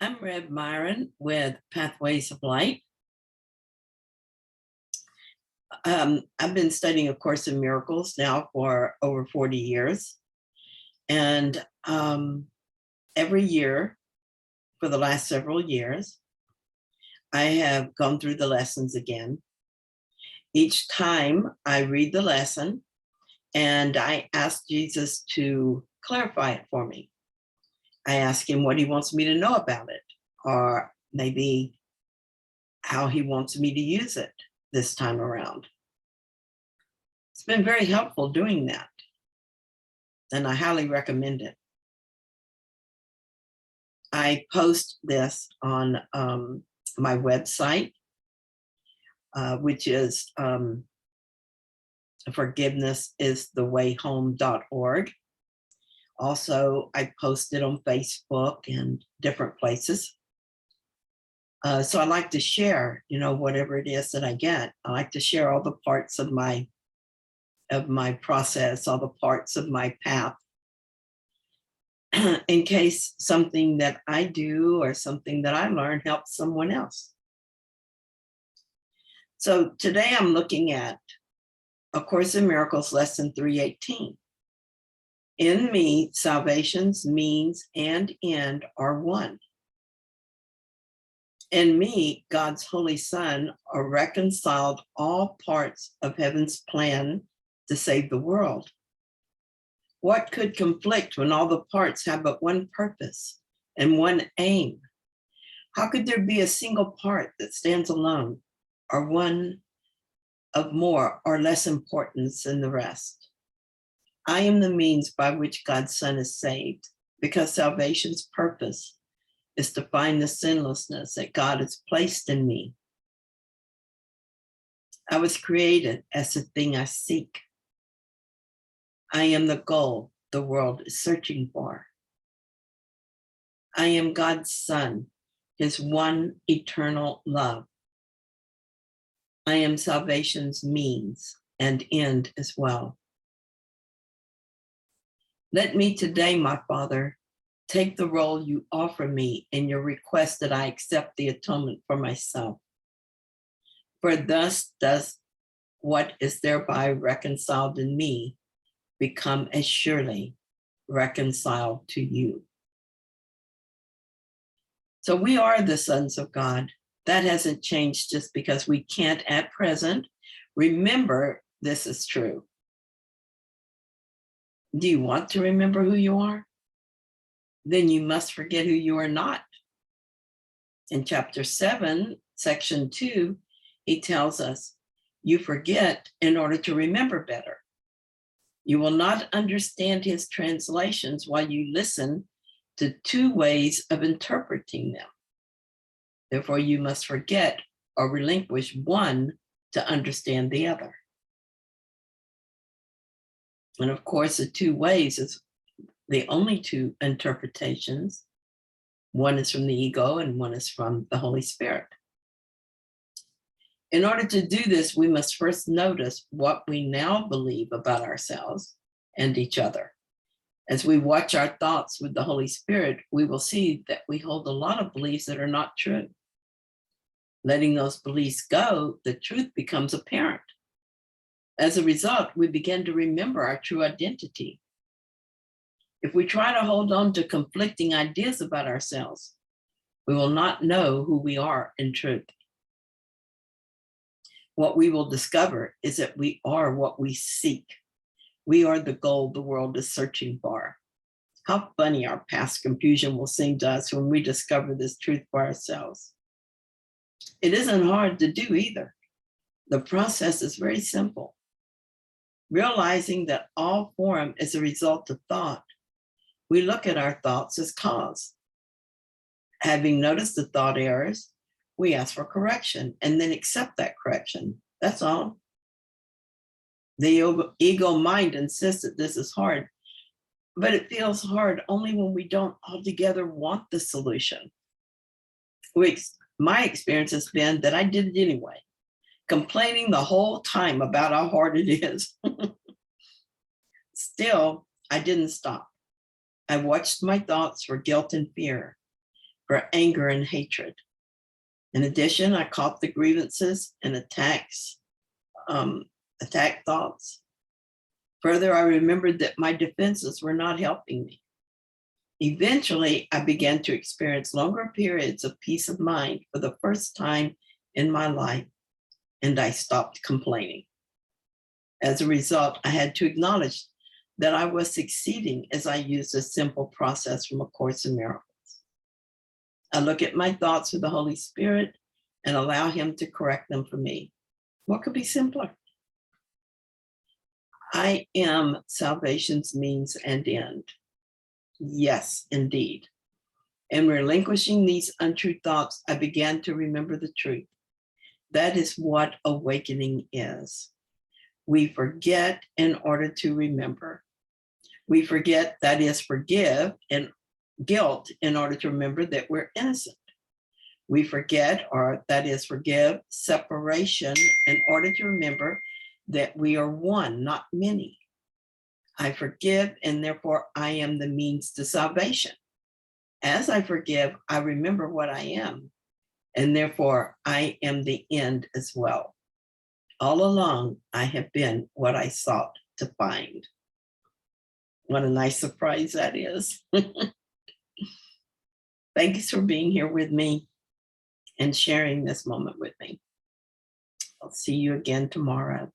I'm Reb Myron with Pathways of Light. I've been studying A Course in Miracles now for over 40 years. And every year for the last several years, I have gone through the lessons again. Each time I read the lesson and I ask Jesus to clarify it for me. I ask him what he wants me to know about it, or maybe how he wants me to use it this time around. It's been very helpful doing that, and I highly recommend it. I post this on my website, which is forgivenessisthewayhome.org. Also, I post it on Facebook and different places. So I like to share, whatever it is that I get. I like to share all the parts of my process, all the parts of my path, in case something that I do or something that I learn helps someone else. So today I'm looking at A Course in Miracles, lesson 318. In me, salvation's means and end are one. In me, God's Holy Son reconciled all parts of heaven's plan to save the world. What could conflict when all the parts have but one purpose and one aim? How could there be a single part that stands alone, or one of more or less importance than the rest? I am the means by which God's Son is saved, because salvation's purpose is to find the sinlessness that God has placed in me. I was created as the thing I seek. I am the goal the world is searching for. I am God's Son, his one eternal love. I am salvation's means and end as well. Let me today, my Father, take the role you offer me in your request that I accept the atonement for myself. For thus does what is thereby reconciled in me become as surely reconciled to you. So we are the sons of God. That hasn't changed just because we can't at present. Remember, this is true. Do you want to remember who you are? Then you must forget who you are not. In chapter 7, section 2, he tells us, you forget in order to remember better. You will not understand his translations while you listen to two ways of interpreting them. Therefore, you must forget or relinquish one to understand the other. And of course, the two ways is the only two interpretations. One is from the ego and one is from the Holy Spirit. In order to do this, we must first notice what we now believe about ourselves and each other. As we watch our thoughts with the Holy Spirit, we will see that we hold a lot of beliefs that are not true. Letting those beliefs go, the truth becomes apparent. As a result, we begin to remember our true identity. If we try to hold on to conflicting ideas about ourselves, we will not know who we are in truth. What we will discover is that we are what we seek. We are the goal the world is searching for. How funny our past confusion will seem to us when we discover this truth for ourselves. It isn't hard to do either. The process is very simple. Realizing that all form is a result of thought, we look at our thoughts as cause. Having noticed the thought errors, we ask for correction and then accept that correction. That's all. The ego mind insists that this is hard, but it feels hard only when we don't altogether want the solution. My experience has been that I did it anyway, complaining the whole time about how hard it is. Still, I didn't stop. I watched my thoughts for guilt and fear. for anger and hatred. In addition, I caught the grievances and attack thoughts. Further, I remembered that my defenses were not helping me. Eventually, I began to experience longer periods of peace of mind for the first time in my life, and I stopped complaining. As a result, I had to acknowledge that I was succeeding as I used a simple process from A Course in Miracles. I look at my thoughts with the Holy Spirit and allow Him to correct them for me. What could be simpler? I am salvation's means and end. Yes, indeed. In relinquishing these untrue thoughts, I began to remember the truth. That is what awakening is. We forget in order to remember. We forget, that is, forgive and guilt in order to remember that we're innocent. We forget, or that is, forgive separation in order to remember that we are one, not many. I forgive, and therefore I am the means to salvation. As I forgive, I remember what I am, and therefore I am the end as well. All along, I have been what I sought to find. What a nice surprise that is. Thanks for being here with me and sharing this moment with me. I'll see you again tomorrow.